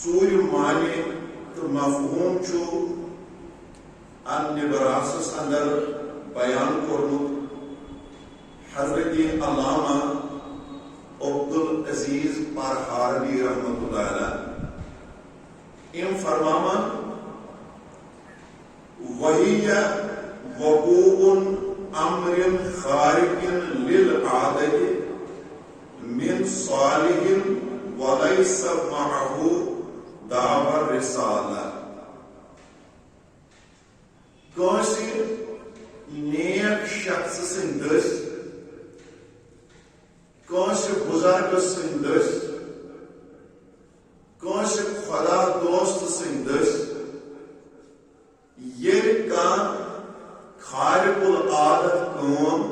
sorry معنی تو مفہوم چھو نبراسس اندر بیان کورمت حضرت علامہ عبدالعزیز پرہاروی رحمۃ اللہ علیہ ام فرمامان وَهِيَ وَقُوعٌ أَمْرٍ خَارِقٍ لِلْعَادَةِ مِنْ صَالِحٍ وَلَيْسَ مَعَهُ دَعْوَى الرِّسَالَةِ کانسی نیک شخص سندس کانسی بزرگ سندس کانسی خدا دوست سندس یہ کان خارق العادت کام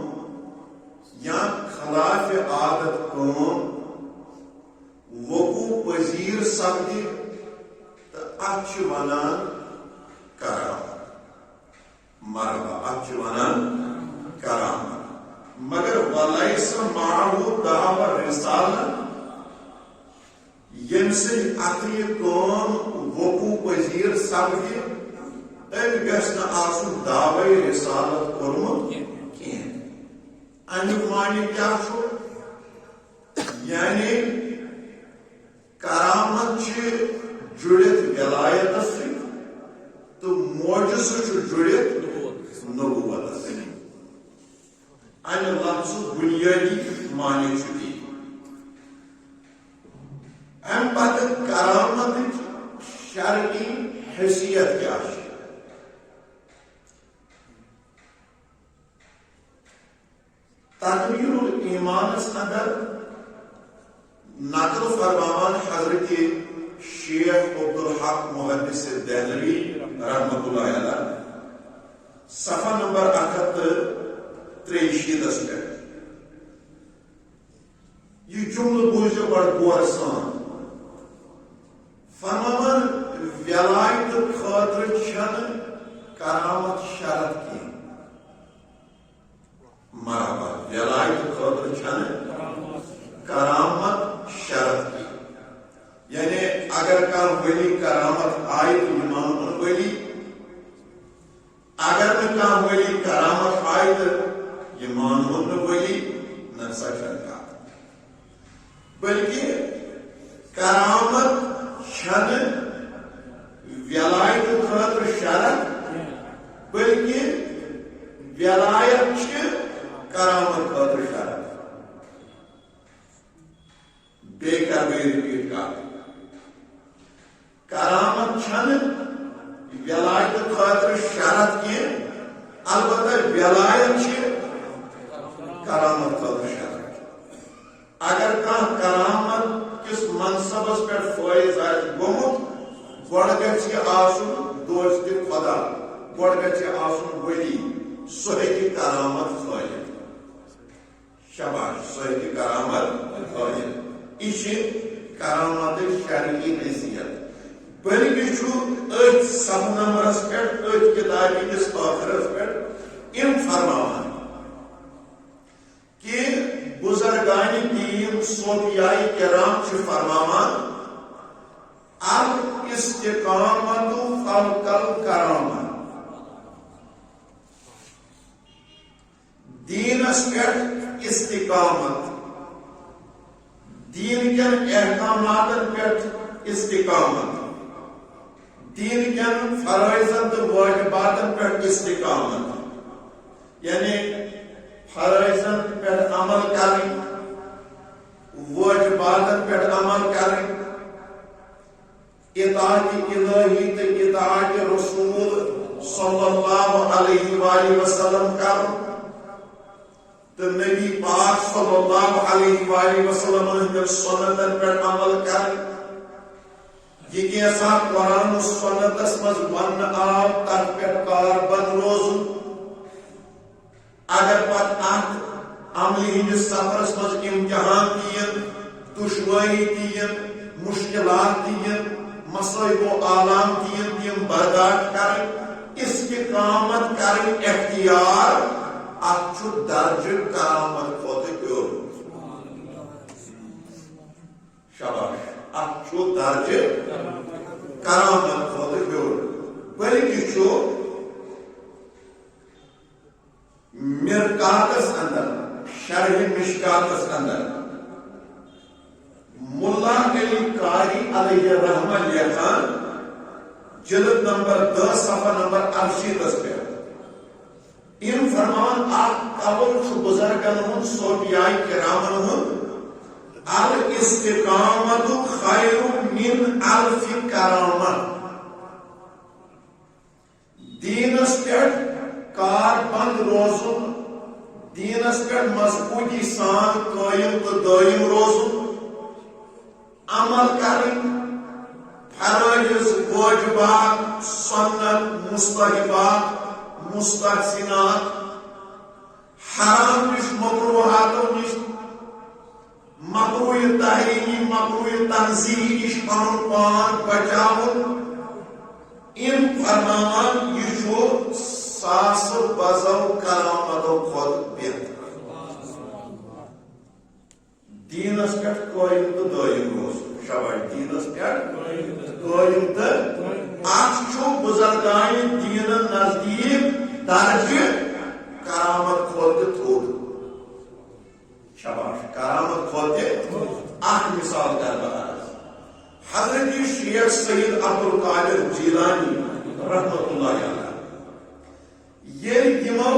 یا خلاف عادت کام وقوع پذیر سپدی تو اچھ ونان کرامت مرحبا اچھ ونان کرامت مگر ولیس معه دعوی الرسالہ یم سے اتنی کام وقوع پذیر سپدی گھن آسن دعوی رسالت کورمت کین امیک معنی کیا چھو یعنی کرامت چھ جڑت ولایت سی تو معجز چھ جڑت نبوت سی امہ لفظ بنیادی معنی چھ دی ام پتہ کرامت شرعی حیثیت کیا ہے تکمیل الایمان اندر نقل فرمان حضرت شیخ عبدالحق محدث دہلوی رحمۃ اللہ علیہ صفحہ نمبر 63 پہ یہ جملہ بوجھو بڑھ غور سان فرمان ولایت خاطر چھن کرامت شرط کی مرحبا ولایت خاطر چھن کرامت شرط کی یعنی اگر کان ولی کرامت آئی تو یہ مانون ولی اگر کان ولی کرامت آئی تو یہ مانون ولی نہ سکتا بلکہ کرامت چھن ولایت خاطر شرط بلکہ ولایت چھ کرامت خاطر شرط بے کر بے ریپیٹ کا کرامت چھن ولایت خاطر شرط کی البتہ ولایت چھ کرامت خاطر شرط اگر کان کرامت کس منصبس پر فائز آئے گمت گوڑ گچھ آسن دوست خدا گوڑ گچھ آسن ولی سوہی کرامت فائز شباش سوہی کرامت فائز یہ کرامت شرعی حیثیت بلکہ چھو ایت سب نمبرس پر ایت کتابی کس آخرس پر ام فرمان کہ بزرگانی دین صوفیائی کرام چھ فرمان الاستقامت فوق الکرامت دینس پر استقامت دین کن احکامات پر استقامت دین کن فرائض و واجبات پر استقامت یعنی فرائض پر عمل کریں واجبات پر عمل کریں اطاعت الہی تو اطاعت رسول صلی اللہ علیہ وآلہ وسلم کریں تو نبی پاک صلی اللہ علیہ وآلہ وسلم کے سنت پر عمل کریں یہ کیسا قرآن و سنت اسمز ون آو تر پر کاربند روزن اگر پت آت عملی ہند سفر اسمز امتحان دین دشواری دین مشکلات دین مسائب و آلام دین برداشت کریں استقامت کریں اختیار اچھو درج کرامت خود کیوں شباش اچھو چھو درجہ کرامت خاطر ہیور بلکہ چھو مرکاتس اندر شرح مشکاتس اندر ملا علی قاری علیہ رحمہ لیکھان جلد نمبر 10 صفحہ نمبر 68 پہ ان فرمان آپ قبل چھو بزرگن ہن صوفیاء کرامن ہن الاستقامت خیر من الف کرامت دینس پیٹ کار بند روزن دینس پیٹ مضبوطی سان قائم تو دائم روزن عمل کریں فرائض واجبات سنت مستحبات مستحسنات حرام نش مکروہاتو نش مکروہ تحریمی مکروہ تنزیہی نش پنن پان بچاون ان فرمان یہ چھو ساس بزو کرامتو خود بہتر دینس پیٹ قائم تو دائم روز شباش دینس پیٹ قائم تو اخ چھو بزرگان دین نزدیک درجہ کرامت خود تھوڑ شباش کرامت خود اخ مثال کر بہار حضرت شیخ سید عبدالقادر جیلانی رحمت اللہ علیہ یہ یمو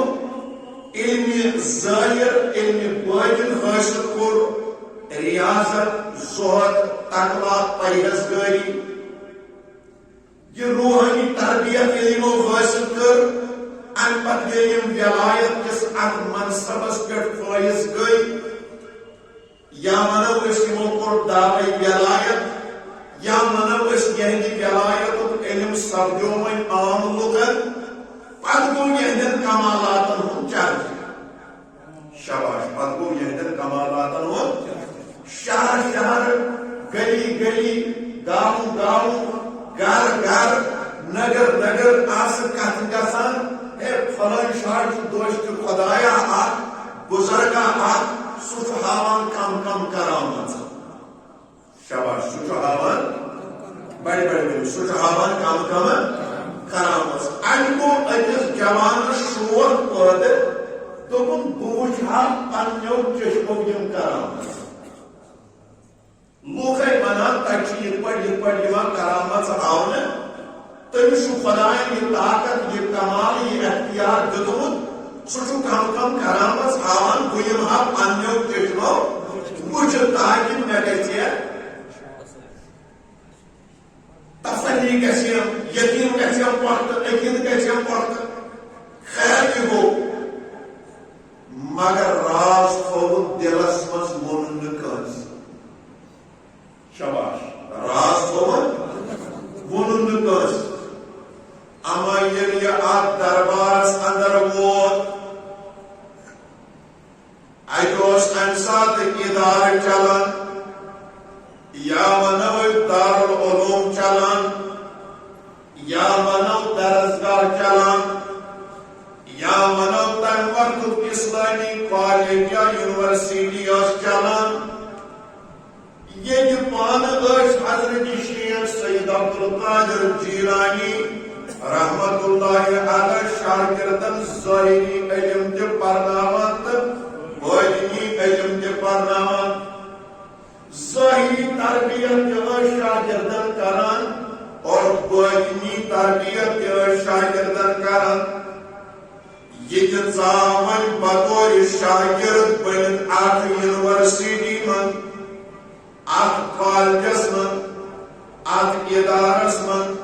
علم ظاہر علم باطن حاصل کور ریاضت زہد تقوی پرہیزگاری یہ روحانی تربیت یمو حاصل کر ان پتہ یم ولایت کس ات منصبس پہ فائز گئی یا منو اس یمو کور دعوی ولایت یا منو اس یہندی ولایت علم سپدیو وۄنۍ عام لُکن پتہ گو یہندین کمالاتن ہند چرچہ شباش پتہ گو یہندین کمالاتن ہند شہر شہر گلی گلی گاؤں گاؤں گھر گھر نگر نگر آس کت گژھان اے فلان شاہ دوست خدایا اخ بزرگا اخ سہ ہاوان کم کم کرامت شباش سہ ہاوان بڑے بڑے سہ ہاوان کم کم کرامت ام کو اکس جوانس شور پٲدٕ دوٚپُن بہٕ وٕچھِ ہا پننیو چشمو یم کرامت لوٗکھے ونان تتہِ چھِ یِتھ پٲٹھۍ یِوان کرامت ہاونہٕ تٔمِس چھُ خۄداین یہِ طاقت یہِ کمال یہِ اختیار دیُتمُت سُہ چھُ کم کم کرامت ہاوان بہٕ یِمہٕ ہا پننیو چشمو وٕچھِتھ تاکہِ مےٚ گژھِ تسلی گژھیم یقین گژھیم پختہٕ عقیدٕ گژھیم پختہٕ خیر تہِ گوٚو مگر راز تھوٚوُن دلس منٛز ووٚنُن نہٕ کٲنٛسہِ شباش راز تھوٚوُن ووٚنُن نہٕ کٲنٛسہِ اما ییٚلہِ یہِ اتھ دربارس اندر ووت اتہِ اوس امہِ ساتہٕ ادارٕ چلان یا ونو دارالعلوم چلان یا ونو درسگاہ چلان یا ونو تمہِ وقتُک اسلامی کالج یا یونیورسٹی ٲس چلان ییٚتہِ پانہٕ ٲسۍ حضرت شیخ سید عبدالقادر جیلانی رحمت اللہ علیہ شاگردن ظاہری علم تہِ پرناوان تہٕ باطنی علم تہِ پرناوان ظاہری تربیت تہِ شاگردن کران اور باطنی تربیت تہِ شاگردن کران یہ ژاو وۄنۍ بطور شاگرد بنِتھ اتھ یونیورسٹی منٛز اتھ کالجس منٛز اتھ ادارس منٛز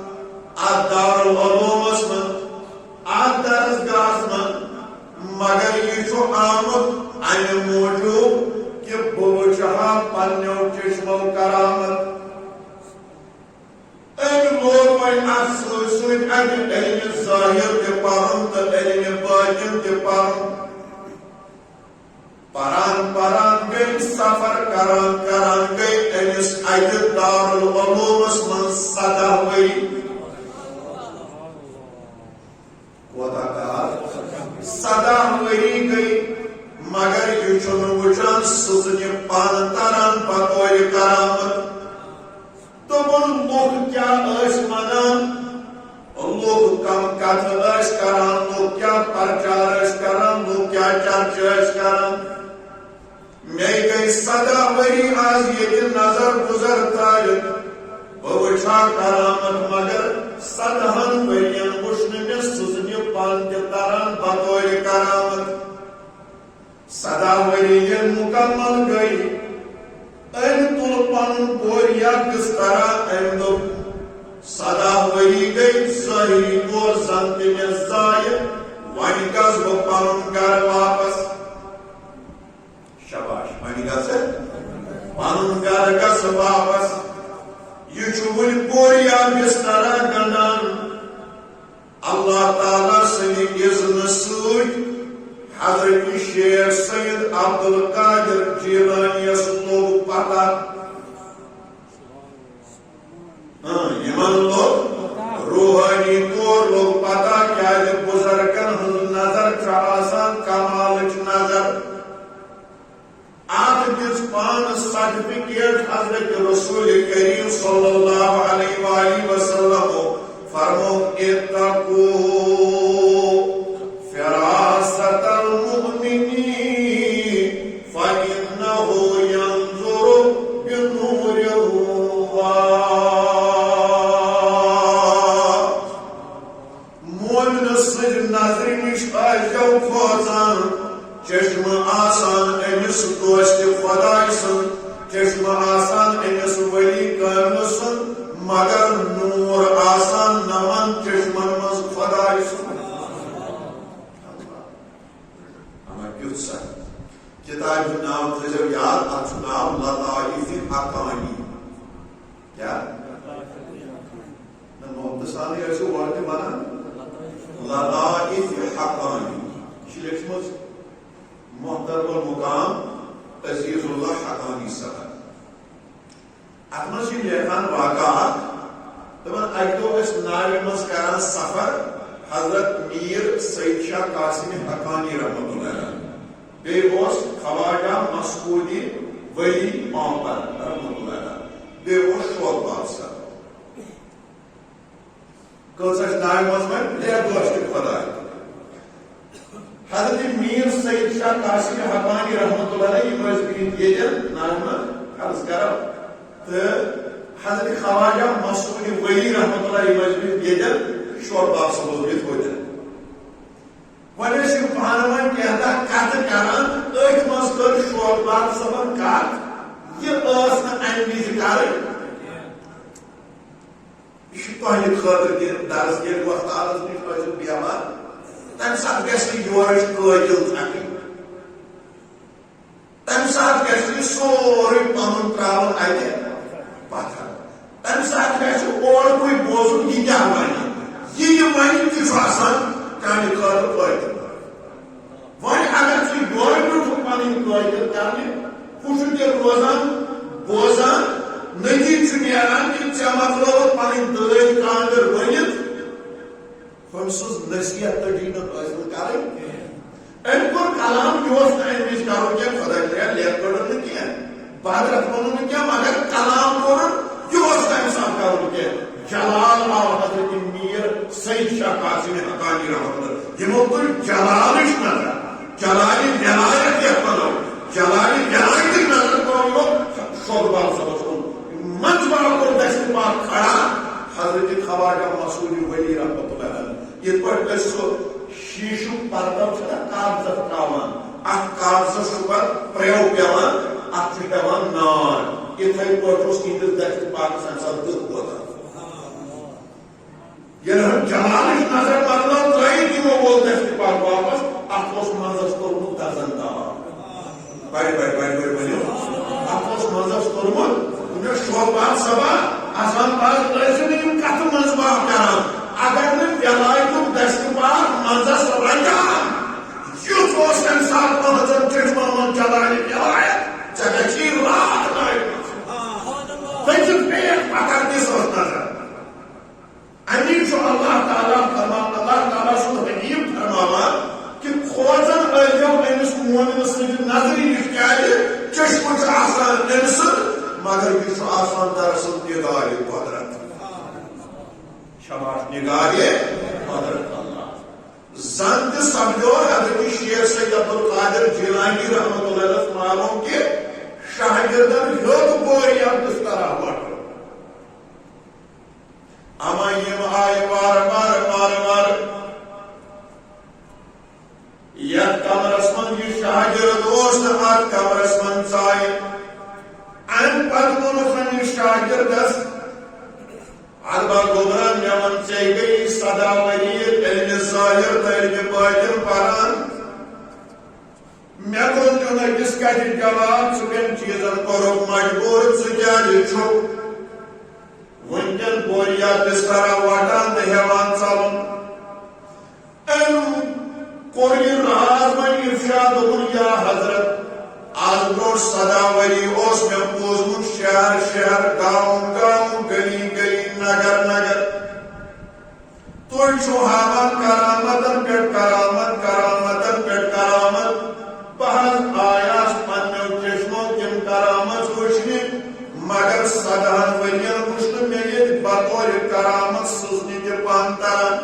اتھ دارالعلومس منٛز اتھ درسگاہس منٛز مگر یہ چھُ آمُت امہِ موٗجوٗب کہ بہٕ وٕچھِ ہا پننیو چشمو کرامت أمۍ لوگ وۄنۍ اتھ سۭتۍ سۭتۍ امہِ علمِ ظٲہِر تہِ پرُن تہٕ علمِ باطن تہِ پرُن پران پران گٔے سفر کران کران گٔے أمِس اتہِ دارالعلومس منٛز 17 ؤری کوتاہ کال 17 ؤری گٔے مگر یہ چھُنہٕ وٕچھان سٕژنہِ پن تران بطور کرامت وون لوگ کیا ونان لوگ کم کت کران لوگ کیا پرچار کران لوگ کیا چرچ کران میں گئی 17 ؤری آز یہ نظر گزر تارک بہ وچھا کرامت مگر 17 ؤرین وچھ نہ مے سوزنہ پن تہ تران بطور کرامت 17 ؤری مکمل گئی ام تل پن بوریا بستر ام دپ 17 ؤری گئی ظاہری طور زن تہ مے ضائع ون گژھٕ بہٕ پنن گھر واپس شاباش ون گژھٕ پنن گھر گژھٕ واپس یہ چھ ون بوریا بستر گنڈان اللہ تعالیٰ سنی اذن ست حضرت شیخ سید عبد القادر جیلانیس لوگ پتہ یمن لوگ روحانی طور لوگ پتہ کیا بزرگن ہز نظر آسان کمالچ نظر ات دس پان سرٹیفکیٹ حضرت رسول کریم صلی اللہ علیہ وآلہ وسلم فرمو اتقو فراست المؤمنین فإنه ينظر بنور اللہ مومن سر نظر نش آجو کھوژان چشم آسان امس دوست خدای سن چشم آسان امس ولی کامل سن مگر نور آسان نمن چشمن مز خدای سن کتاب نام تھو یاد ات نام لطائف حقانی کیا محمد سانی ایسے ورڈ ونان لطائف حقانی یہ لیکھمت محترم المقام عزیز اللہ حقانی صاحب ات مز لیکھان واقعات دپان اکہ دۄہ ناوِ مز کران سفر حضرت میر سید شاہ قاسم حقانی رحمۃ اللہ علیہ بیس خواجہ مسعودی ولی محمد رحمۃ اللہ علیہ بیس شوق بادشاہ کۭژاہ ناوِ منٛز وۄنۍ دوست خداے حضرت میر سید شاہ قاسم حقانی رحمۃ اللہ علیہ یم ٲسۍ ییٚتٮ۪ن ناوِ منٛز عرض کرو تہٕ حضرت خواجہ مسعودی ولی رحمۃ اللہ یم ٲسۍ ییٚتٮ۪ن شوق بادشاہ اوس بِہِتھ ہوتٮ۪ن وۄنۍ ٲسۍ یِم پانہٕ ؤنۍ کینٛہہ کتھٕ کران أتھۍ منٛز کٔر شوق باد صٲبن کتھ یہِ ٲس نہٕ امہِ وِزِ کرٕنۍ یہ تہندِ خٲطرٕ تہِ درس ییٚلہِ وۄستادس نِش ٲسِو بیٚہوان تمہِ ساتہٕ گژھِ نہٕ یورٕچ قٲتِل ژھٹٕنۍ تمہِ ساتہٕ گژھِ نہٕ سورُے پنُن تراوُن اتہِ پتھر تمہِ ساتہٕ گژھِ اورکُے بوزُن یہِ کیاہ وَنہِ یہِ وَنہِ تہِ چھُ آسان چانہِ خٲطرٕ قٲتِل وۄنۍ اگر ژٕ یورٕ برٛونٛٹھ پنٕنۍ قٲتِل کرنہِ ہُہ چھُ تیٚلہِ روزان بوزان نتیجہٕ چھُ نیران کہِ ژےٚ مۄکلٲوٕتھ پنٕنۍ دٲدۍ کانٛگٕر ؤنِتھ ہُمۍ سٕنٛز نصیحت تٔجی نہٕ حٲصِل کرٕنۍ أمۍ کوٚر کلام یہِ اوس نہٕ امہِ وِزِ کرُن کینٛہہ خۄداے ترٛایہِ لیٚکھ کٔڑٕن نہٕ کینٛہہ بادرت ووٚنُن نہٕ کینٛہہ مگر کلام کوٚرُن یہِ اوس نہٕ امہِ ساتہٕ کرُن کینٛہہ جلال آو حضرت میر سید شاہ قاسم حقانی رحمۃ اللہ یمو کوٚر جلالٕچ نظر جلالِ ولایت یتھ ونو جلالِ ولایتٕچ نظر کوٚر شوق باد صٲبس کُن منٛزباگ کوٚر دستہِ پاک کھڑا حضرت خواجہ مسعودی ولی رحمۃ اللہ علیہ یِتھ پٲٹھۍ أسۍ سُہ شیٖشُک پردٕ چھُنہ کاغذس تراوان اتھ کاغذس چھُ پتہٕ پریو پیوان اتھ چھُ پیوان نار یِتھے پٲٹھۍ اوس یِہنٛدِس دستہِ پاکس امہِ ساتہٕ دٕہ ووتان ییٚلہِ جلالٕچ نظر مۄکلٲو ترٲیِتھ یِمو وول دستہِ پاک واپس اتھ اوس منٛزس کوٚرمُت دزن داغ بڑِ بڑِ بڑِ بڑِ ؤنِو اتھ اوس منٛزس کوٚرمُت شوق باد صٲبا آسان پاس ٲسِو نہٕ یِم کتھٕ منٛزباگ کران اگر نہٕ ولایتُک دستہِ پاک منٛزس رنجان یُتھ اوس امہِ ساتہٕ پانٛژن چشمن منٛز چلان ولایت ژےٚ گژھی راتھ ناوِ منٛز پٔژھِس پیٚیَکھ پتھر دِس ٲس نظر امی چھُ اللہ تعالیٰ فرمان اللہ تعالیٰ سُنٛد حکیٖم فرماوان کہ کھوژان ٲسۍزیو أمِس مومنہٕ سٕنٛدِ نظرِ نِش کیازِ چشمہٕ چھُ آسان أمۍ سُنٛد مگر یہ آسان دراصل نگاہ قدرت شباش نگاہ قدرت اللہ زن تہ سمجھو حضرت شیخ سید عبدالقادر جیلانی رحمۃ اللہ علیہ معلوم کہ شاگردن ہیوت بوری بستر وٹ اما یم آئی وار وار وار وار یت کمرس من یہ شاگرد ات کمرس من ژایہِ ام پتہ ووٚنُکھ یہ شاگردس البا گوبرا مے ون ژےٚ گٔیی 17 ؤری علمِ ظٲہِر تہٕ علمِ باطن پران مے کوٚر دیُن أکِس کتھِ جواب ژٕ کمہِ چیٖزن کوٚرُکھ مجبوٗر ژٕ کیٛازِ چھُکھ ونکن بوریا بسترا وٹان تہٕ ہیوان ژلُن أمۍ کوٚر یہِ راز وۄنۍ افشا دوٚپُن یا حضرت آز برونٛٹھ 17 ؤری اوس مےٚ بوٗزمُت شہر شہر گام گام گلی گلی نگر نگر تُہۍ چھِو ہاوان کرامتن پٮ۪ٹھ کرامت کرامتن پٮ۪ٹھ کرامت بہٕ حظ آیاس پننیو چشمو تِم کرامت وٕچھنہِ مگر 17 ؤرین وٕچھ نہٕ مےٚ ییٚتہِ بطورِ کرامت سٕژنہِ تہِ پن تران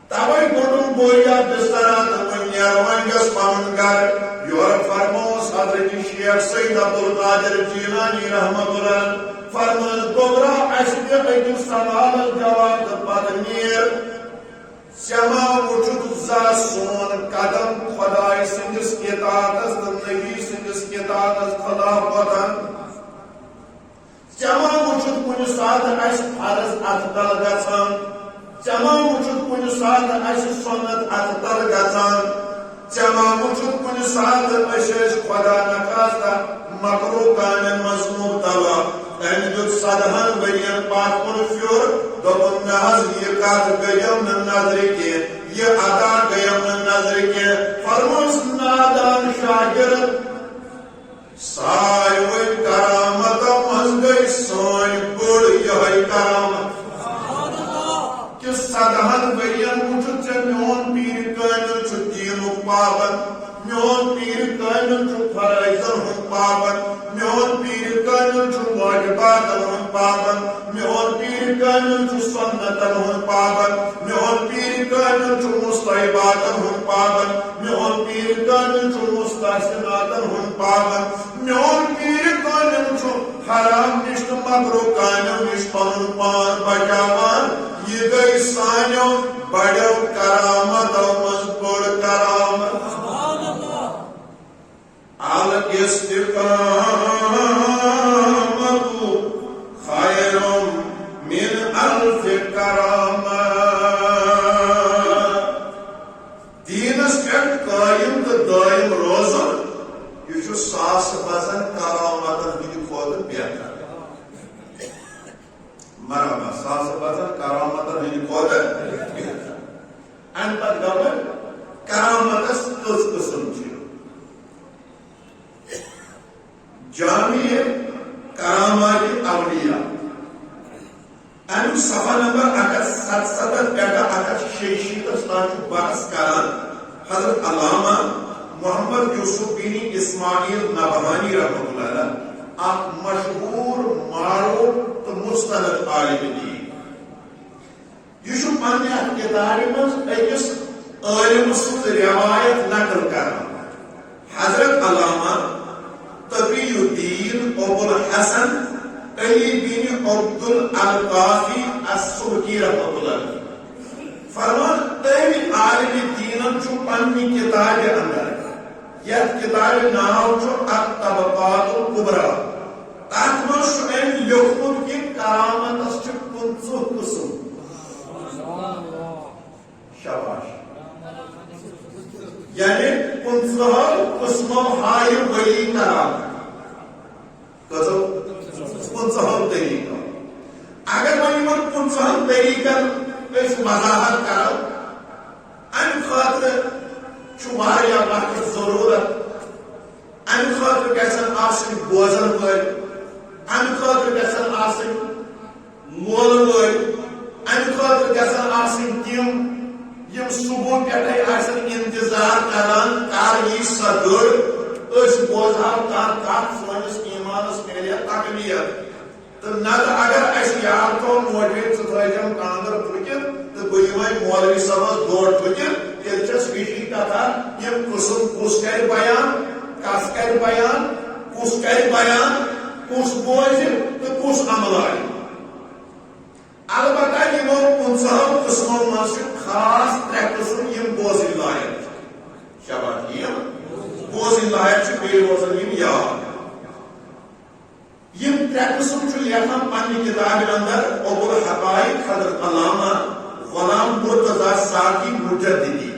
توے کوٚڑُم بوریا بسترا تہٕ وۄنۍ نیرٕ وۄنۍ گژھِ پنُن گرٕ یورٕ فرمووُس حضرت شیخ سید عبدالقادر جیلانی رحمۃ اللہ فرمٲیس گوبرا اسہِ دِ أکِس سوالس جواب تہٕ پتہٕ نیر ژےٚ ما وٕچھُتھ زانٛہہ سون قدم خۄداے سٕنٛدِس اطاعتس تہٕ نبی سٕنٛدِس اطاعتس خلاف وۄتھان ژےٚ ما وٕچھُتھ کُنہِ ساتہٕ اسہِ فرض اتھٕ تل گژھان ژےٚ ما وٕچھُتھ کُنہِ ساتہٕ اسہِ سُنت اتھٕ تل گژھان ژےٚ ما وٕچھُتھ کُنہِ ساتہٕ أسۍ ٲسۍ خۄدا نخواستہ مکروٗہ کامٮ۪ن منٛز مبتلا أمۍ دیُت 17 ؤرین پتھ کُن پھیُر دوٚپُن نہ حظ یہِ کتھ گٔیَم نہٕ نظرِ کینٛہہ یہِ ادا گٔیَم نہٕ نظرِ کینٛہہ فرمووُس نادان شاگرد ساروٕے کرامتو منٛز گٔے سٲنۍ بٔڑ یِہوٚے کرامت کہ 17 ؤرین وٕچھُتھ ژےٚ میون پیٖرِ کٲمِل چھُ دیٖنُک پابنٛد میون پیٖرِ کٲمِل چھُ فرٲیضن ہُنٛد پابنٛد میون پیٖرِ کٲمِل چھُ واجباتن ہُنٛد پابنٛد میون پیٖرِ کٲمِل چھُ سنتن ہُنٛد پابنٛد میون پیٖرِ کٲمِل چھُ مستحباتن ہُنٛد پابنٛد میون پیٖرِ کٲمِل چھُ مستحسناتن ہُنٛد پابنٛد میون پیٖرِ کٲمِل چھُ حرام نِش تہٕ مکروٗہ کامیو نِش پنُن پان بچاوان یہ گئی سانیو بڑیو کرامتو منٛز بٔڑ کرامت الاستقامة خير من 1000 کرامة دینس پٮ۪ٹھ قٲیِم تہٕ دٲیِم روزُن یہ چھُ ساسہٕ بسن کرامتن ہٕنٛدِ کھۄتہٕ بہتر مرحبا ساسہٕ بسن کرامتن ہٕنٛدِ کھۄتہٕ بہتر امہِ پتہٕ گوٚو کرامتس کٔژ قٕسم چھِ جامع کرامات اولیاء امیک صفحہ نمبر 177 پٮ۪ٹھ 166 تام چھُ بحث کران حضرت علامہ محمد یوسف بن اسماعیل نبہانی رحمۃ اللہ علیہ اکھ مشہور معروف تو مستند عالم دین یہ چھُ پننہِ اتھ کتابہِ منٛز أکِس عالم سٕنٛز روایت نقل کران حضرت علامہ تقی الدین ابو الحسن علی بن عبد القافی السبکی رحمۃ اللہ فرمان تمہِ عالم دینن چھُ پننہِ کتابہِ اندر یتھ کتابہِ ناو چھُ الطبقات الکبریٰ تتھ منٛز چھُ أمۍ لیوکھمُت کہ کرامتس چھِ 15 قٕسم شاباش یعنی 15 قٕسمو ہایہِ ولی کرامت کٔژو 15 طریقو اگر وۄنۍ یِمن 15 طریقن أسۍ وضاحت کرو امہِ خٲطرٕ چھُ واریاہ وقت ضروٗرت امہِ خٲطرٕ گژھن آسٕنۍ بوزن وٲلۍ امہِ خٲطرٕ گژھن آسٕنۍ مولہٕ وٲلۍ امہِ خٲطرٕ گژھن آسٕنۍ تِم یم صبح پٮ۪ٹھے آسن انتظار کران کر یی سۄ گٔر أسۍ بوزہو کانٛہہ کتھ سٲنِس ایمانس کھیلیا تقویت تو نت اگر اس یاد تو موجود ثم کاندر پھکت تو بہت مولوی صاحب دور پھکت تیل چھس ویشی کتھا یہ قسم کس کر بیان کس کر بیان کس کر بیان کس بوزِ تو کس عمل آئی البتہ یمو 50 قسمو مز خاص 3 قسم یم بوزن لائق شاباش یم بوزن لائق بیٚیہِ روزن یم یاد یم 3 قسم لیکھان پننہِ کتابہِ اندر ابو الحقائق حضرت علامہ غلام مرتضی ساقی مجددی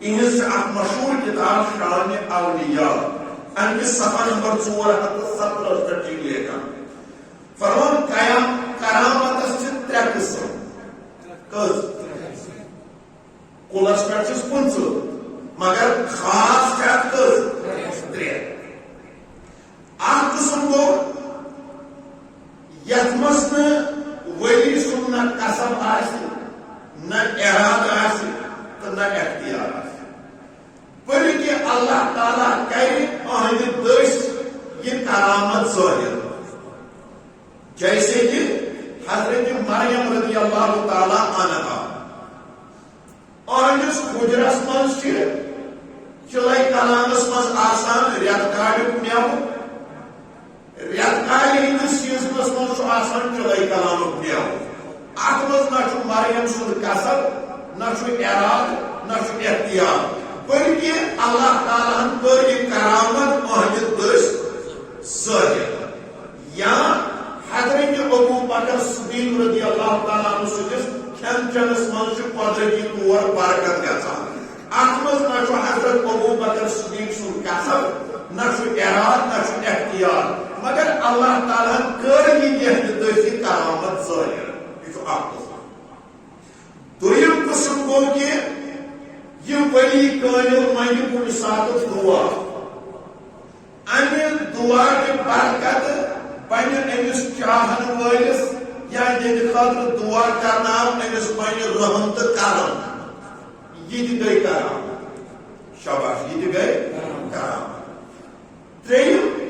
انس اخ مشہور کتاب شان اولیاء ان صفحہ نمبر 417 پر لیکھان فرمان قیام کرامت 3 قسم کز کلس پہ 50 مگر خاص کھت کز 3 اخ قسم گو یتھ مز ولی سن نہ قسم آسہِ نہ اراد آسہِ تو نہ اختیار آسہِ بلکہ اللہ تعالیٰ کرِ اہندِ دٔسۍ یہ کرامت ظٲہِر جیسے کہ حضرت مریم رضی اللہ تعالیٰ عنہا اہندس حجرس مز چلے کلانس مز آسان ریت کالیک میو ریت کالہِ ہندس سیزنس مز آسان چلے کلانک میو ات مز نہ مریم سند قصب نہ اراد نہ اختیار بلکہ اللہ تعالیٰ کر یہ کرامت اہندِ دٔسۍ ظٲہِر یا حضرت ابو بکر صدیق رضی اللہ تعالیٰ عنہ سندس کھین چنس مز قدرتی طور برکت گژھان ات مز نہ حضرت ابو بکر صدیق سند قصب نہ اراد نہ اختیار مگر اللہ تعالیٰ کر یہ دٔسۍ کرامت ظٲہِر یہ اکھ قسم دوٚیِم قسم گوٚو کہ یہ ولی کامل منگہِ کُنہِ ساتہٕ دعا امہِ دعا کی برکت بنہِ أمِس چاہن وٲلِس یا ییٚتہِ خٲطرٕ دعا کرناو أمِس بنہِ رحم تہٕ کرم یہِ تہِ گٔے کرامت شاباش یہِ تہِ گٔے کرامت ترٛیٚیِم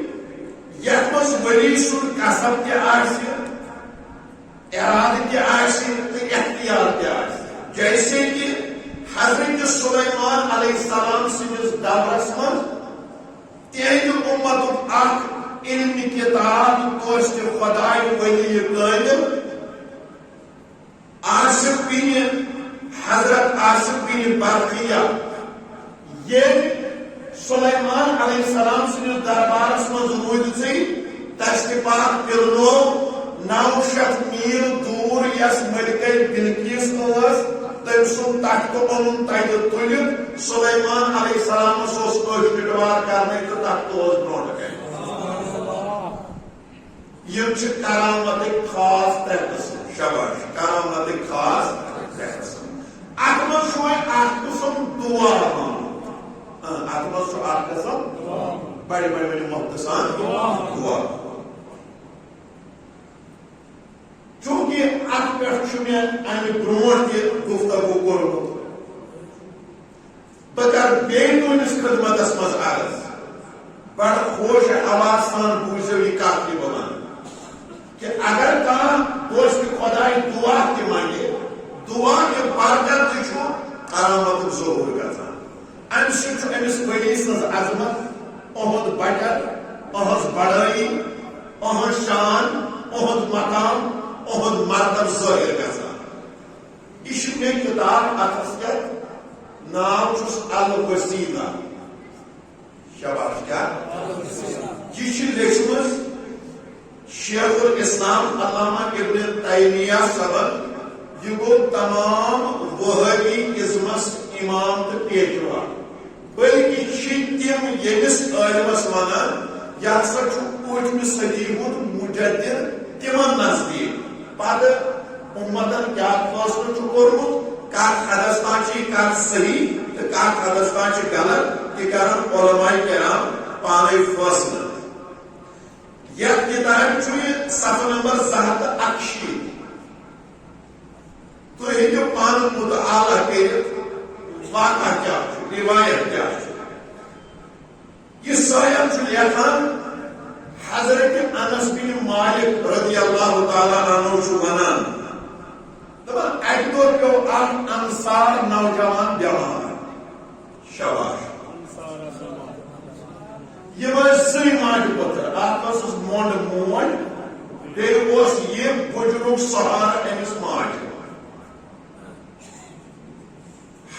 یتھ منٛز ؤلی سُنٛد قصب تہِ آسہِ ارادٕ تہِ آسہِ تہٕ اختیار تہِ آسہِ جیسے کہ حضرت سلیمان علیہ السلام سندس دورس من تہذ امت اخ علم کتاب دوست خدائے ولی کامل آصف بن حضرت آصف بن برقیہ یہ سلیمان علیہ السلام سندس دربارس من رود تشریفات پلنو 900 میل دور یس ملکہ بلقیس تم سن تخت اون تتہ تلت سلیمان علیہ السلام ڈوار کرنے تو تخت برو یہ کرامت خاص 3 قسم شاباش کرامت خاص 3 قسم ات مز قسم دعا ات مز قسم بڑے بڑے مختصان دعا چونکہ ات پہ میں امہ برو گفتگو کورمت بہ کر تہس خدمتس مز عرض بڑ خوش آواز سان بوزو یہ کت یہ ونان کہ اگر کان دوست خدائے دعا تہ منگے دعا کے برکت تہ کرامت ظہور گژھان امہ سۭتۍ أمِس ولی سٕنٛز عظمت اہد بٹر اہذ بڑائی اہذ شان اہد مقام اہد مرتب ظاہر گژھان یہ مے کتاب اتھس کت ناو چھس الوسیلہ شاباش کیا یہ لیچھمٕژ شیخ الاسلام علامہ ابن تیمیہ صاحب یہ گو تمام وہابی ازمس امام تو پیشوا بلکہ تم یمس عالمس ونان یہ ہسا پوچھمہ صدی ہند مجدد تمن نزدیک پتہ امتن کیا فاصلہ کورمت کت حدس تان کت صحیح تو کت حدس تان غلط یہ کران علماء کرام پانے فاصلہ یتھ کتاب صفحہ نمبر 261 تو ہیٚکِو پانہٕ مطالعہ کٔرِتھ واقعہ کیا روایت کیا یہ صاحب لیکھان حضرت انس بن مالک رضی اللہ تعالیٰ عنہ چھُ ونان دپان اکہِ دۄہ پیوٚو اکھ انصار نوجوان بیمار شاباش یِم ٲسۍ زٕے ماجہِ پٔتٕر اکھ ٲسٕس مۄنڈ موج بیٚیہِ اوس یہِ بُجرُک سہارٕ أمِس ماجہِ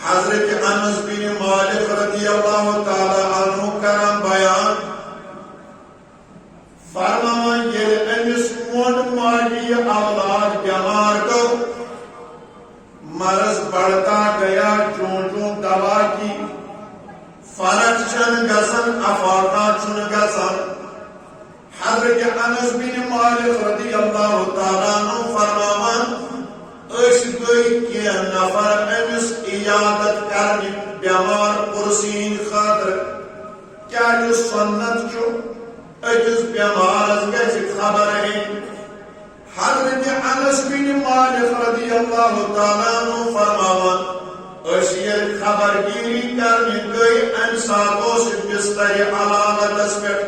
حضرت انس بن مالک رضی اللہ تعالیٰ عنہ کران بیان فرماوان ییٚلہِ أمِس مۄنڈ ماجہِ یہِ اولاد بیمار گوٚو مرض بڑھتا گیا جوں جوں دوا کی فرق چھن گژھان افاقہ چھن گژھان حضرت انس بن مالک رضی اللہ تعالیٰ عنہ فرماوان أسۍ گٔے کینٛہہ نفر أمِس عیادت کرنہِ بیمار پُرسیٖن خٲطرٕ کیٛازِ سُنت چھُ أکِس بیمارس گژھِ خبر ہیٚنۍ حضرت انس بن مالک رضی اللہ تعالیٰ عنہ فرماوان أسۍ ییٚلہِ خبر گیری کرنہِ گٔے امہِ ساتہٕ اوس بستر علالتس پٮ۪ٹھ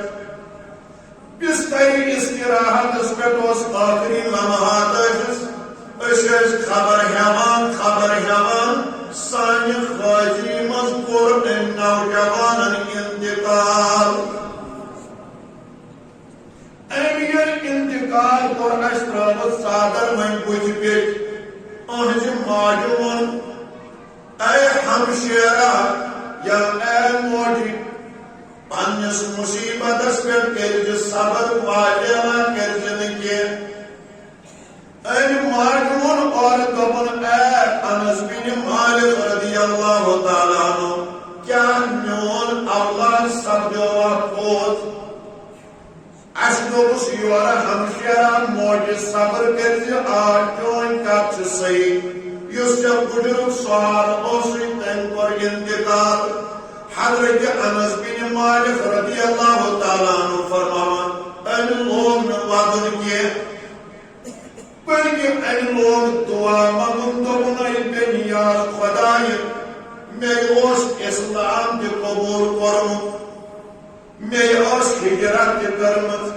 بستر استراحتس پٮ۪ٹھ اوس ٲخری لمحات ٲسِس أسۍ ٲسۍ خبر ہٮ۪وان سانہِ حٲضری منٛز کوٚر أمۍ نوجوانن انتقال أمۍ ییٚلہِ انتقال کوٚر اَسہِ ترٲوٕس ژادر وۄنۍ بُتھِ پیٚٹھۍ أہنٛزِ ماجہِ ووٚن اے ہمشیرا یا اے موجی پننس مصیبتس پٮ۪ٹھ کٔرزِ صبر واجیلا کٔرزِ نہٕ کینٛہہ أمۍ ماجہِ ووٚن اورٕ دوٚپُن اے انس بن مالک رضی اللہ تعالیٰ عنہ کیٛاہ میون اولاد سپدیوا فوت اَسہِ دوٚپُس یورٕ ہمشیرا موجہِ صبر کٔرزِ آ چٲنۍ کتھ چھِ صحیح یُس ژےٚ بُجرُک سہارٕ اوسُے تٔمۍ کوٚر انتقال حضرت انس بن مالک رضی اللہ تعالیٰ عنہ فرماوان أمۍ لوگ نہٕ ودُن کینٛہہ بلکہ أمۍ لوگ دعا منگُن دوٚپُن اے بے نیاز خۄدایہِ مےٚ اوس اسلام تہِ قبوٗل کوٚرمُت مےٚ ٲس ہجرت تہِ کٔرمٕژ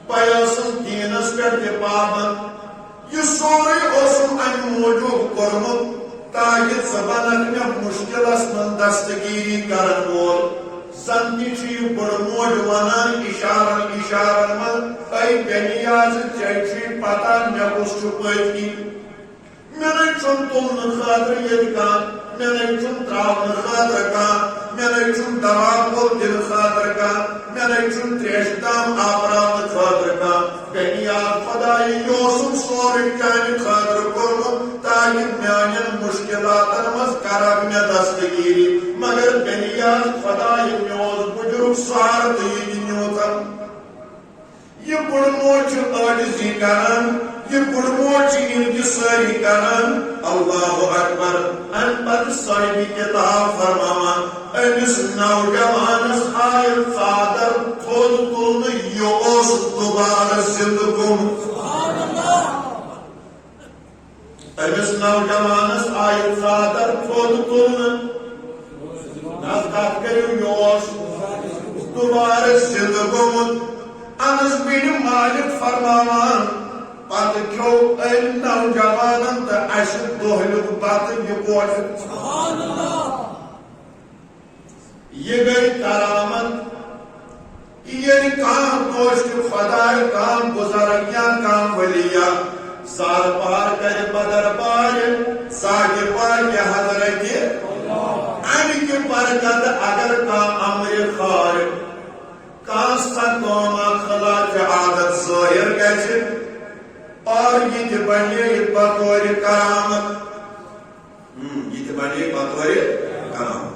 بہٕ ٲسٕس دیٖنس پٮ۪ٹھ تہِ پابنٛد یہ سورُے اوسُم امہِ موٗجوٗب کوٚرمُت تاکہِ ژٕ بنکھ مےٚ مُشکِلس منٛز دستگیری کرن وول زن تہِ چھُ یہِ بٔڑ موج ونان اشارن منٛز اے بے نیازٕ ژےٚ چھُے پتہ مےٚ کُس چھُ پٔتۍ کِنۍ مےٚ نَے چھُنہٕ تُلنہٕ خٲطرٕ ییٚتہِ کانٛہہ مےٚ نَے چھُنہٕ تراونہٕ خٲطرٕ کانٛہہ مےٚ نَے چھُنہٕ دوا پھوٚل دِنہٕ خٲطرٕ کانٛہہ مےٚ نَے چھُنہٕ تریشہِ دام آپراونہٕ خٲطرٕ کانٛہہ بے نیاز خۄدایہِ یہِ اوسُم سورُے چانہِ خٲطرٕ کوٚرمُت تاکہِ میانٮ۪ن مُشکِلاتن منٛز کرکھ مےٚ دستگیری مگر بے نیاز خۄدایہِ مےٚ اوس بُجرُک سہارٕ تہٕ یہِ تہِ نیوٗتھن یہ بڑ موج چھُ عاجزی کران یہ بڑ موج چھِ انکساری کران اللہ اکبر امہِ پتہٕ صاحبِ کتاب فرماوان أمِس نوجوانس آیہِ ژادر تھوٚد تُلنہٕ یہِ اوس دوبارٕ زِندٕ گوٚمُت أمِس نوجوانس آیہِ ژادر تھوٚد تُلنہٕ کتھ کٔرِو یہِ اوس دوبارٕ زِندٕ گوٚمُت انس بن مالک فرماوان پتہٕ کھیوٚو أمۍ نوجوانن تہٕ اسہِ دۄہلیُک بتہٕ یِکوٹہٕ یہِ گٔے کرامت ییٚلہِ کانٛہہ دوستہِ خۄداے کانٛہہ بُزرگ یا کانٛہہ ؤلِیا زار پار کرِ بدربارِ زاگہِ پاکہِ حضرتہِ امہِ کہِ برکتہٕ اگر کانٛہہ امرِ خارِ کانٛہہ سۄ کٲم خلاف عادت ظٲہِر گژھِ اور یہ تہِ بنے بطور کرامت یہ تہِ بنے بطور کرامت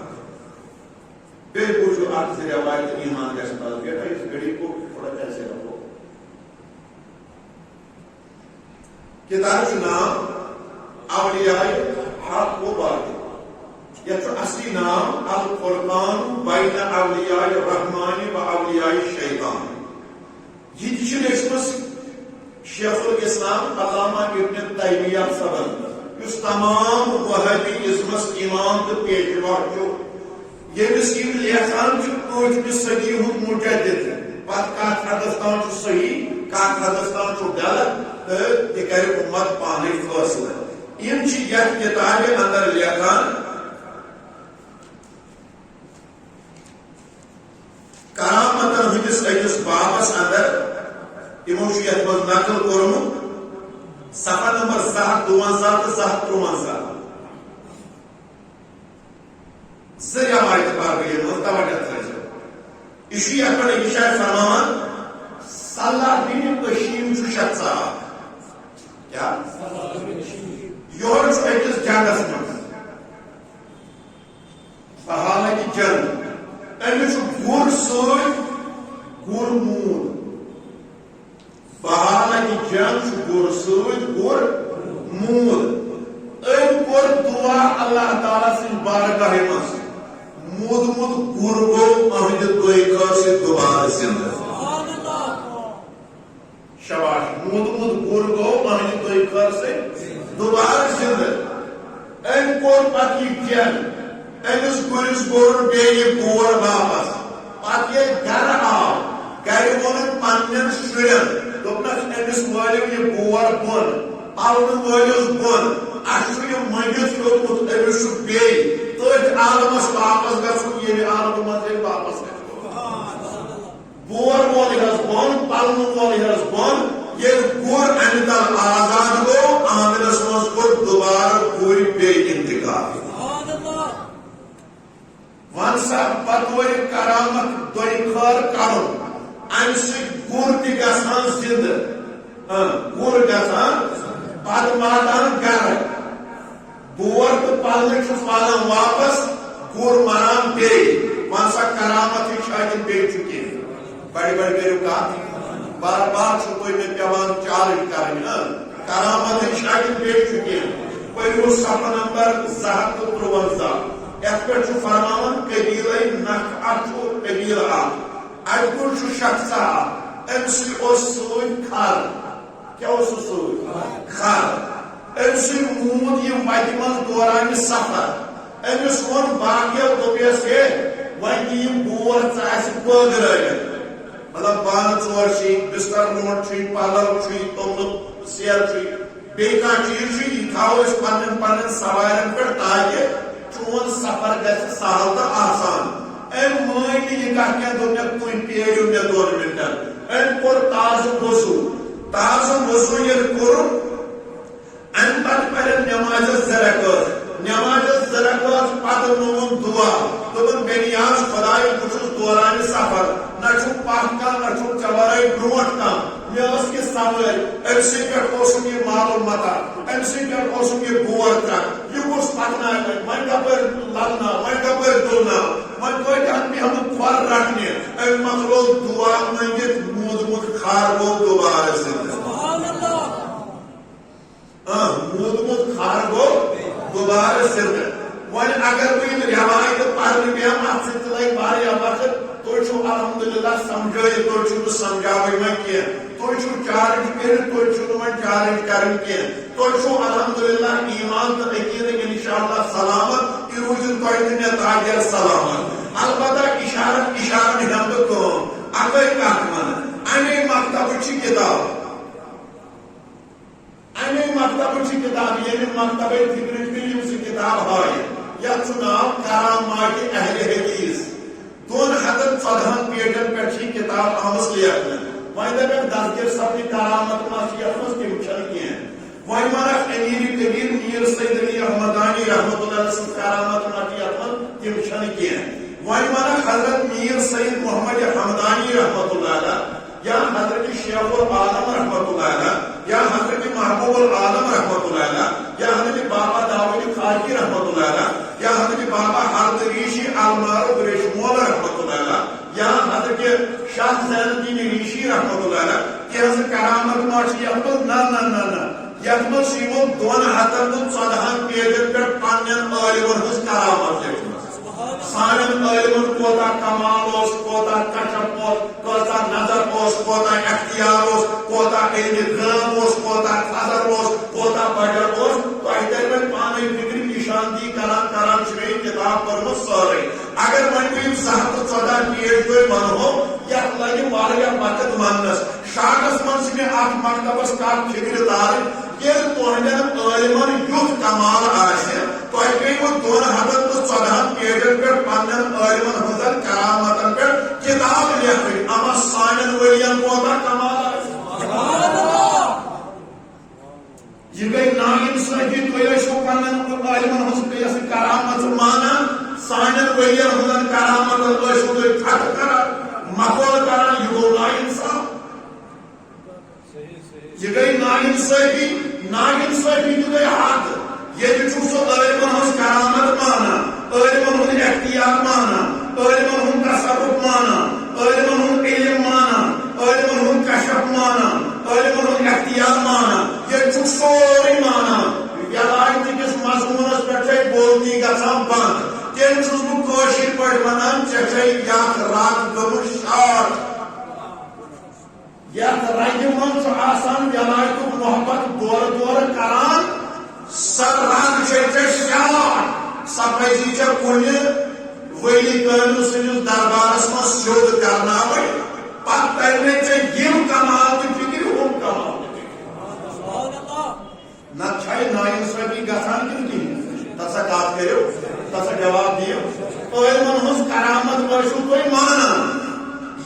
بیٚیہِ بوٗزِو اکھ زٕ رٮ۪وایت ایٖمان گژھِ پتہٕ بیٹا اس گھڑی کو تھوڑا ایسے رکھو کتاب چھُ ناو اولیاء حق و باطل یتھ چھُ اصلی ناو الفرقان بین اولیاء الرحمان و اولیاء الشیطان یہ تہِ چھُ لیٚچھمٕژ شیخ الاسلام علامہ ابن تیمیہ صاحبن یُس تمام وہابی ازمس امام تہٕ پیشوا چھُ ییٚمِس یِم لیکھان چھِ 8وِ صدی ہُنٛد مُجدد پت کت حدس تام صحیح کت حدس تام غلط تو یہ کر امت پانے فیصلہ یم یتھ کتابہ اندر لیکھان کرامتن ہندس أکس بابس اندر یمو یتھ مز نقل کورمت صفحہ نمبر 252 تو 253 زٕ روایت باقی توجہ تھٲیزیو یہ یتھ پٮ۪ٹھ أکِس جایہِ فرماوان صلاح بن قشیم شخص کیا یور أکس جنگس مز حالانکہ جنگ أمس گر سۭتۍ گر موٗد حالانکہ جنگ گر سۭتۍ گر موٗد أمۍ کوٚر دعا اللہ تعالیٰ سٕنٛدِ بارگاہ منٛز مودمت گر گو اہد دویکار سے دوبارہ زندہ شباش مودمت گر گو اہد دویکار سے دوبارہ زندہ ان کور پت یہ جن امس گرس گور بیٚیہِ بور واپس پت یہ گھر آو گھر وونن پنن شرین دوپنس امس وٲلِو یہ بور بۄن پلون وٲلِوس بۄن اَسہِ چھُ یہِ مٔنٛگِتھ ہیوٚتمُت أمِس چھُ بیٚیہِ تٔتھۍ عالمس واپس گژھُن ییٚلہِ عالمہٕ منٛز ییٚلہِ واپس گژھِ بور وول یِہَس بۄن پلون وول یِہَس بۄن ییٚلہِ گر امہِ تل آزاد گوٚو آنگنس منٛز کوٚر دُبارٕ گُرۍ بیٚیہِ انتقال ون سا پتہٕ وۄنۍ کرامت دوٚیہِ خٲر کرُن امہِ سۭتۍ گر تہِ گژھان زندٕ گر گژھان پتہٕ واتان گرٕ بور تو پلن چھُس والان واپس گر مران بیٚیہِ ون سا کرامت یہ شاید بیٚیہِ چھُ کینٛہہ بڑِ بڑِ کٔرِو کتھ بار بار چھُ تۄہہِ مےٚ پیٚوان چالٕج کرٕنۍ کرامت یہ شاید بیٚیہِ چھُ کینٛہہ پٔرِو صفحہ نمبر 253 یتھ پٮ۪ٹھ چھُ فرماوان قبیلے نخعہ چھُ قبیلہٕ اکھ اتہِ کُن چھُ شخصا اکھ أمسٕے اوس سۭتۍ کھر کیٛاہ اوسُس سۭتۍ کھر أمسٕے موٗد یہِ وتہِ منٛز دوران سفر أمِس ووٚن باقیو دوٚپیس ہے وۄنۍ دِ یہِ بور ژٕ اَسہِ بٲگرٲوِتھ مطلب بانہٕ ژور چھُی بستر لونٛڈ چھُی پلو چھُی توٚملہٕ سیر چھُی بیٚیہِ کانٛہہ چیٖز چھُی یہِ تھاوو أسۍ پننٮ۪ن پننٮ۪ن سوارٮ۪ن پٮ۪ٹھ تاکہِ چون سفر گژھِ سہل تہٕ آسان أمۍ مٲنۍ نہٕ یہِ کتھ کینٛہہ دوٚپ مےٚ تُہۍ پیٲرِو مےٚ 2 مِنٹن أمۍ کوٚر تازٕ وضوٗ ییٚلہِ کوٚرُن امہ پتہٕ پرن نمازس 2 رکعت نمازس 2 رکعت پتہٕ نوٚوُن دعا دوٚپُن بے نیاز خۄدایا بہٕ چھُس دوران سفر نہ چھُم پتھ کانٛہہ نہ چھُم ژےٚ ورٲے برونٛٹھ کانٛہہ مےٚ ٲس کہِ سوٲرۍ أمسٕے پٮ۪ٹھ اوسُم یہِ مالُ متا أمسٕے پٮ۪ٹھ اوسُم یہِ بور ترٛکھ یہِ کُس پکناوِ وۄنۍ کپٲرۍ للناو وۄنۍ کپٲرۍ دُلناو وۄنۍ توتہِ اَتھ بیٚہمہٕ کھۄر رٹنہِ أمۍ مۄکلوو دعا مٔنگِتھ موٗدمُت کھار گوٚو دوبارٕ زندٕ موٗدمُت کھار گوٚو دوبارٕ زندٕ وۄنۍ اگر بہٕ یِم روایتہٕ پرنہِ بیٚہمہٕ اتھ سۭتۍ تہِ لگہِ واریاہ وقت تُہۍ چھِو الحمدللہ سمجھٲیِتھ تُہۍ چھِو نہٕ سمجھاوٕنۍ وۄنۍ کینٛہہ تُہۍ چھِو چارج کٔرِتھ تُہۍ چھِو نہٕ وۄنۍ چارج کرٕنۍ کینٛہہ تُہۍ چھِو الحمدللہ ایمان تہٕ عقیٖدٕ انشاءاللہ سلامت یہِ روٗزِن تۄہہِ تہِ مےٚ تاجر سلامت البتہ اشارن ہٮ۪مہٕ بہٕ کٲم اکٲے کتھ ونہٕ امے مکتبٕچ کِتاب امے مکتبٕچ کِتاب ییٚمہِ مکتبے فکرٕچ مےٚ یِم سُہ کِتاب ہایہِ یتھ چھُ ناو کرامات اہلِ حدیث 214 پیجن پٮ۪ٹھ چھِ یہِ کِتاب آمٕژ لیکھنہٕ وۄنۍ دپکھ دستگیر صٲبنہِ کرامت ما چھِ یتھ منٛز تِم چھنہٕ کینٛہہ وۄنۍ ونکھ امیر کبیر میر سید علی احمدانی رحمۃ اللہ سٕنٛز کرامت ما چھِ یتھ منٛز تِم چھنہٕ کینٛہہ وۄنۍ ونکھ حضرت میر سید محمد حمدانی رحمۃ اللہ علیہ یا حضرت شیخ العالم رحمۃ اللہ علیہ یا حضرت محبوب العالم رحمۃ اللہ علیہ یا حضرت بابا داؤد خارجی رحمۃ اللہ علیہ یا حضرت بابا حرد ریشی المعروف ریشمول رحمۃ اللہ علیہ یا حضرت شاہ زین الدین ریشی رحمۃ اللہ علیہ تہذ کرامت ما چھِ یتھ منٛز نہ یتھ منٛز چھِ یِمو 214 پیجن پٮ۪ٹھ پننٮ۪ن عٲلمن ہٕنٛز کرامت لیکھمٕژ سانٮ۪ن عٲلمن کوتاہ کمال اوس کوتاہ کشف اوس کۭژاہ نظر اوس کوتاہ اختیار اوس کوتاہ علمِ غٲب اوس کوتاہ قدر اوس کوتاہ بجر اوس تۄہہِ ترِ وۄنۍ پانے فکرِ نشاندہی کران چھِ مےٚ یہِ کِتاب پٔرمٕژ سٲرٕے اگر وۄنۍ بہٕ یِم 214 پیج تۄہہِ ونہو یتھ لگی واریاہ وقت وننس شاگس من سے ات مکتبس کت فکر تار یل تہندین عالمن یُتھ کمال آسہِ تۄہہِ پیٚیوٕ 214 پیجن پٮ۪ٹھ پننٮ۪ن عالمن ہٕنٛزن کرامتن پٮ۪ٹھ کتاب لیکھٕنۍ اما سانٮ۪ن ؤرین کوتاہ کمال آسہِ یہ گئی نا انصافی تُہۍ ٲسِو پننٮ۪ن عالمن ہٕنٛز کرامت مانان سانٮ۪ن ؤرین ہٕنٛزن کرامتن ٲسِو تُہۍ ٹھٹھٕ کران مخول کران یہ گوٚو نا انصاف یہ گئی نا انصافی تہِ گئی حد ییٚتہِ چھُ سُہ عالمن ہٕنٛز کرامت مانان عالمن ہُنٛد اختیار مانان عالمن ہُنٛد تصرف مانان عالمن ہُنٛد علم مانان عالمن ہُنٛد کشف مانان عالمن ہُنٛد اختیار مانان ییٚتہِ چھُ سورُے مانان ولایتہِ کِس مضموٗنس پٮ۪ٹھ چھے بولتی گژھان بنٛد تیٚلہِ چھُس بہٕ کٲشِر پٲٹھۍ ونان ژےٚ چھے یتھ رگ گٔمٕژ شاٹ یتھ رگہِ منٛز چھُ آسان ولایتُک محبت دورٕ دورٕ کران سۄ رگ چھے ژےٚ شاٹ سۄ پزی ژےٚ کُنہِ ؤلی کٲمِل سٕنٛدِس دربارس منٛز سیوٚد کرناوٕنۍ پتہٕ ترِ مےٚ ژےٚ یِم کمال تہِ فکر ہُم کمال تہِ نتہٕ چھے نا انصافی گژھان کِنہٕ کِہیٖنۍ تسا کتھ کٔرِو تسا جواب دِیِو عالمن ہٕنٛز کرامت ٲسِو تُہۍ مانان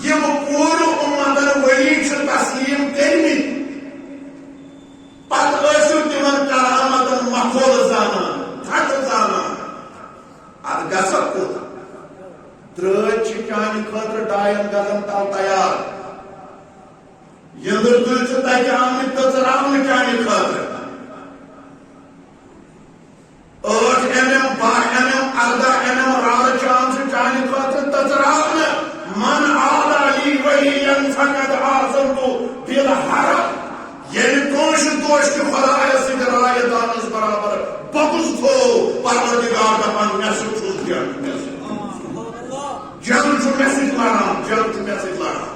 یِم پوٗرٕ اُمتن ؤری چھِ تسلیٖم کٔرمٕتۍ پتہٕ ٲسِو تِمن کرامتن مخول زانان ٹھٹھٕ زانان اتھ گژھکھ کوٗتاہ ترٛٲچ چھِ چانہِ خٲطرٕ 2 گزن تل تیار یٔنٛدٕر تُلۍ چھِ تتہِ آمٕتۍ تٔژراونہٕ چانہِ خٲطرٕ 8 mm 12 mm 18 mm راڑٕ چھِ آمژٕ چانہِ خٲطرٕ تٔژراونہٕ من عادلی ولین فقد آزمتو بالحرب ییٚلہِ کٲنٛسہِ دوستہِ خۄدایس سۭتۍ راے دانس برابر بغض تھوو پروردگار دپان مےٚ سۭتۍ چھُس جنگ جنگ چھُ مےٚ سۭتۍ لڑان جنگ چھُ مےٚ سۭتۍ لڑان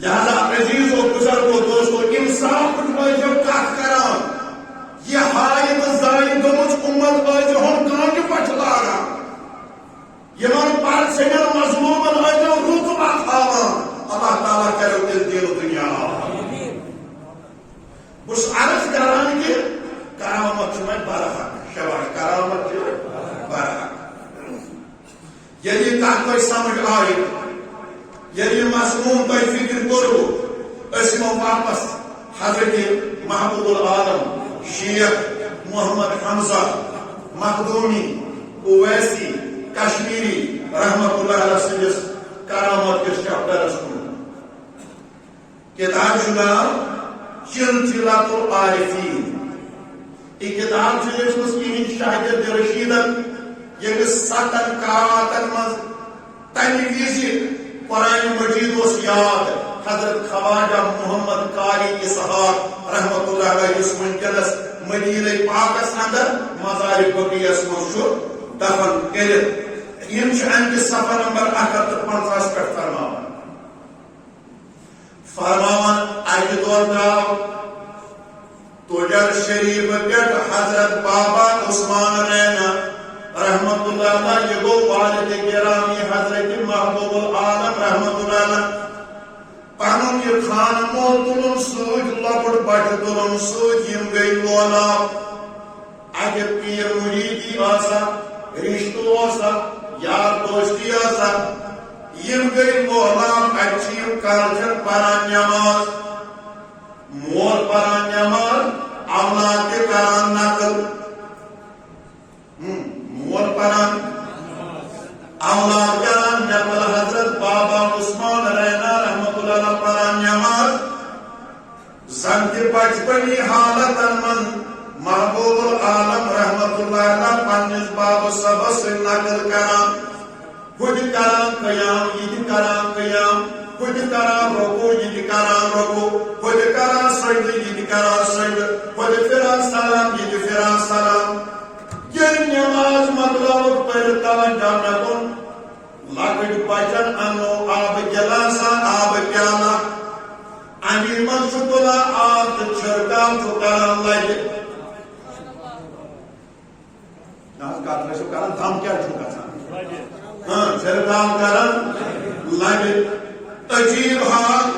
لہذا عزیزو بزرگو دوستو انصاف ٲسۍزیو کتھ کران یہ ہایہِ تہٕ زایہِ گٔمٕژ اُمت ٲسۍزِہون کانٛٹہِ پچہِ لاگان یمن پرژھیٚنٮ۪ن مظلوٗمن ٲسۍزیو رُتبہ تھاوان اللہ تعالیٰ کرو تیٚلہِ دِل دُنیا بہٕ چھُس عرض کران کہِ کرامت چھُ وۄنۍ برحق شاباش کرامت چھِ برحق ییٚلہِ یہِ کتھ تۄہہِ سمجھ آیہِ ییٚلہِ یہِ مضموٗن تۄہہِ فکر کوٚروٕ أسۍ یِمو واپس حضرت محبوب العالم شیخ محمد حمزہ مخدومی اویسی کشمیری رحمت اللہ علیہ سندس کرامت کس چیپٹرس کن کتاب چھُ ناو چلچلۃ العارفین یہ کتاب چھِ لیچھمٕژ یِہنٛدۍ شاگرد رشیدن ییٚمِس 7 کراماتن منٛز تمہِ وِزِ قرآن مجید اوس یاد حضرت خواجہ محمد قاری اسحاق رحمت اللہ علیہ یُس وٕنکیٚنس مدینہ پاکس اندر مزار بقیس منٛز چھُ دفن کٔرِتھ یِم چھِ امہِ کِس صفحہ نمبر 150 پٮ۪ٹھ فرماوان اکہِ دۄہ درٛاو تُجر شریف پٮ۪ٹھ حضرت بابا عثمان رینا رحمت اللہ علیہ یہ گوٚو والد گرامی حضرت محبوب العالم رحمت اللہ علیہ پنُن یہِ خانہٕ مول تُلُن سۭتۍ لۄکُٹ بچہٕ تُلُن سۭتۍ یِم گٔے لولاب اکہِ پیٖر مُریٖدی آسان رشتہٕ اوسا یار دوستی آسا یِم گٔے لولاب اتہِ چھِ یِم کالچن پران نٮ۪ماز مول پران نٮ۪ماز اولاد تہِ کران نقل مول پران اولاد کران نقل حضرت بابا عثمان رینا رحمت اللہ پران نٮ۪ماز زن تہِ بچپنی حالتن منٛز محبوب العالم رحمت اللہ علیہ پننس باب صبس نقل کران ہُتہِ کران قیام یہِ کران قیام ہُتہِ کران رکوع یہِ کران رکوع ہُتہِ کران سجدٕ یہِ کران سجدٕ ہُتہِ پھران سلام یہِ پھران سلام ییٚلہِ نٮ۪ماز مۄکلٲوٕکھ پٔرِتھ توجہ مےٚ کُن لۄکٕٹۍ بچن انو آبہٕ گِلاسا آبہٕ پیالہ امی منٛز چھُ تُلان آب تہٕ چھِرکاو چھُ کران لبہِ کتھ ٲسِو کران دم کیٛاہ چھُ گژھان چھِرکاو کران لبہِ عجیب حال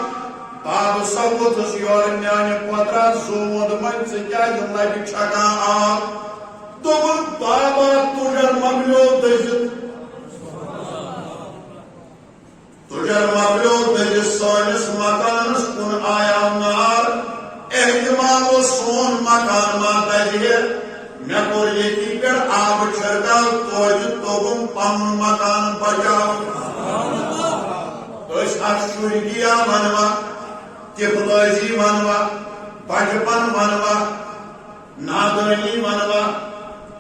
باب سوتس یور میانہِ قۄدرت زوٗد وۄنۍ ژٕ کیٛازِ لبہِ چھکان آب دوٚپُن بابا تُجر مۄکلیو دٔزِتھ سٲنِس مکانس کُن آیاو نار احتمال اوس سون مکان ما دزِ مےٚ کوٚر ییٚتی پٮ۪ٹھ آبہٕ چھرکاو توتہِ توٚگُم پنُن مکان بچاو أسۍ اکھ شُرۍ گیا ونوا طفلٲزی ونوا بچپن ونوا نادٲنی ونوا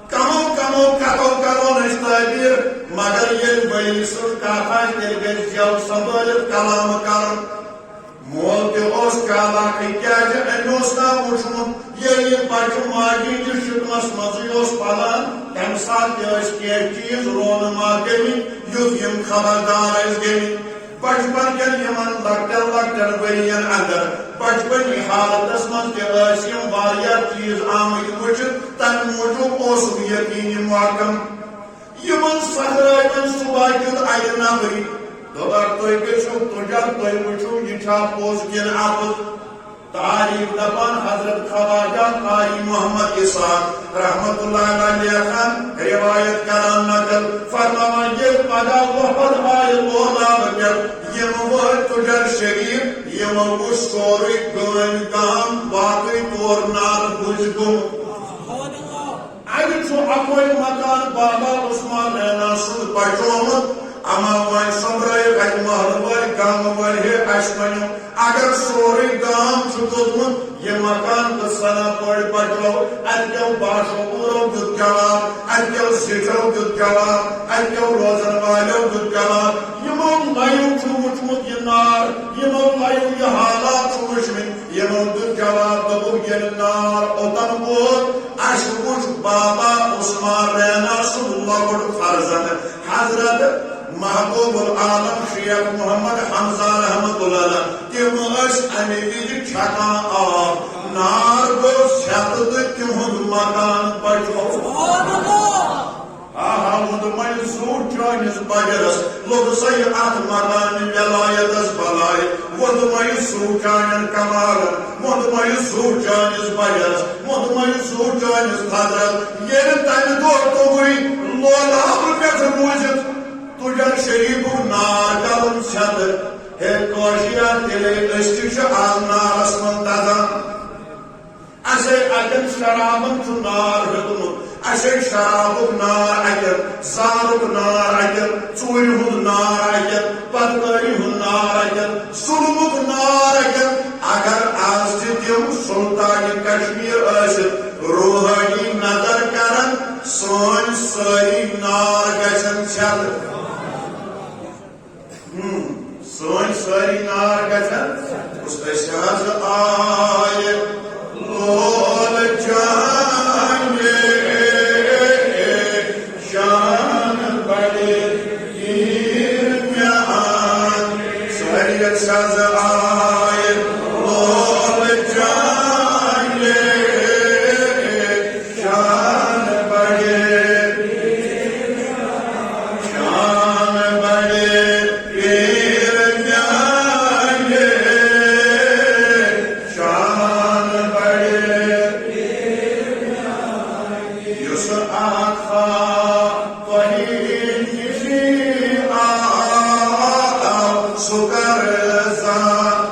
کمو کتو کرون أسۍ تعبیٖر مگر ییٚلہِ ؤلی سٕنٛز کتھ آسہِ تیٚلہِ گژھِ زٮ۪و سنبھٲلِتھ کلام کرُن مول تہِ اوس چالاکٕے کیٛازِ أمۍ اوس نا وُچھمُت ییٚلہِ یہِ بچہٕ ماجہِ ہٕنٛدِس شِکنس منٛزٕے اوس پلان تمہِ ساتہٕ تہِ ٲسۍ کینٛہہ چیٖز رونما گٔمٕتۍ یُتھ یِم خبردار ٲسۍ گٔمٕتۍ بچپن کٮ۪ن یِمن لۄکٹٮ۪ن ؤرین اندر بچپنی حالتس منٛز تہِ ٲسۍ یِم واریاہ چیٖز آمٕتۍ وٕچھِتھ تمہِ موٗجوٗب اوسُکھ یقیٖنی محکم یِمن سہرٲوٮ۪ن صبح کیُتھ اَکہِ نفری دوٚپکھ تُہۍ گٔژھِو تُجر تُہۍ وٕچھِو یہِ چھا پوٚز کِنہٕ اَپُز تاریٖخ دپان حضرت خواجہ قاری محمد اسحاق رحمت اللہ علیہ لیکھان روایت کران نقل فرماوان ییٚلہِ پگاہ وۄپد آیہِ لولابہٕ پٮ۪ٹھ یِم وٲتۍ تُجر شریٖف یِمو وٕچھ سورُے گٲمۍ گام باقٕے تور نالہٕ بُزۍ گوٚمُت اَتہِ چھُ اَکوے مکان بابا عثمان رینا سُنٛد بچومُت اما وۄنۍ سۄمبرٲیِکھ اَتہِ محلہٕ وٲلۍ گامہٕ وٲلۍ ہے اَسہِ ؤنِو اگر سورُے گام چھُ دوٚدمُت یہِ مکان تہٕ سنا پٲٹھۍ بچو اَتہِ کیٛو باشعوٗرو دیُت جواب اَتہِ کیٛو زِٹھیو دیُت جواب اَتہِ کیٛو روزن والیو دیُت جواب یِمو لایِو چھُ وٕچھمُت یہِ نار یِمو لایِو یہِ حالات چھُ وٕچھمٕتۍ یِمو دیُت جواب دوٚپُکھ ییٚلہِ نار اوٚتن ووت اَسہِ وٕچھ بابا عثمان رینا سُنٛد لۄکُٹ فرزند حضرت محبوب العالم شیخ محمد حمزہ رحمت اللہ تِم ٲسۍ اَمہِ وِزِ چھکان آب نار گوٚو سٮ۪تہٕ تہٕ تِہُنٛد مکان بچو وۄنۍ زوٗ چٲنِس بجرس لوٚگ سا یہِ اتھ مکانہِ ولایتس بلاے وۄدمے زوٗ چانٮ۪ن کمالن وۄدمے زوٗ چٲنِس بجرس وۄدمے زوٗ چٲنِس خضرس ییٚلہِ تمہِ دۄہ توٚگُے لولابہٕ پٮ۪ٹھٕ روٗزِتھ تُجر شریٖفُک نار کرُن سٮ۪دٕ ہے کٲشِرا تیٚلے أسۍ تہِ چھِ آز نارس منٛز دزان اَسے اَتٮ۪ن شرابن چھُ نار ہیوٚتمُت اَسے شرابُک نار اَتٮ۪ن زارُک نار اَتٮ۪ن ژوٗرِ ہُنٛد نار اَتٮ۪ن بدکٲری ہُنٛد نار اَتٮ۪ن ظُلمُک نار اَتٮ۪ن اگر آز تہِ تِم سُلطانہِ کشمیٖر ٲسِتھ روحٲنی نظر کرن سٲنۍ سٲری نار گژھن سٮ۪دٕ سٲنۍ سٲری نار گژھن أسۍ حظ آیہِ لول چانہِ شان بڑِ گیٖر مےٚ آن سٲری أسۍ حظ آیہِ لول چانہِ شان بڑِ شان بڑِ سُہ کر زان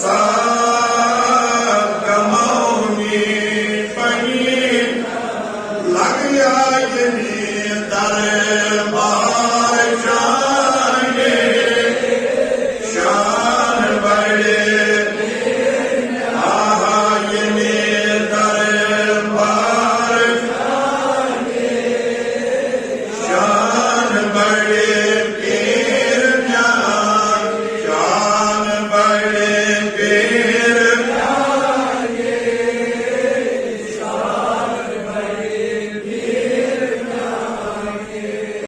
Sa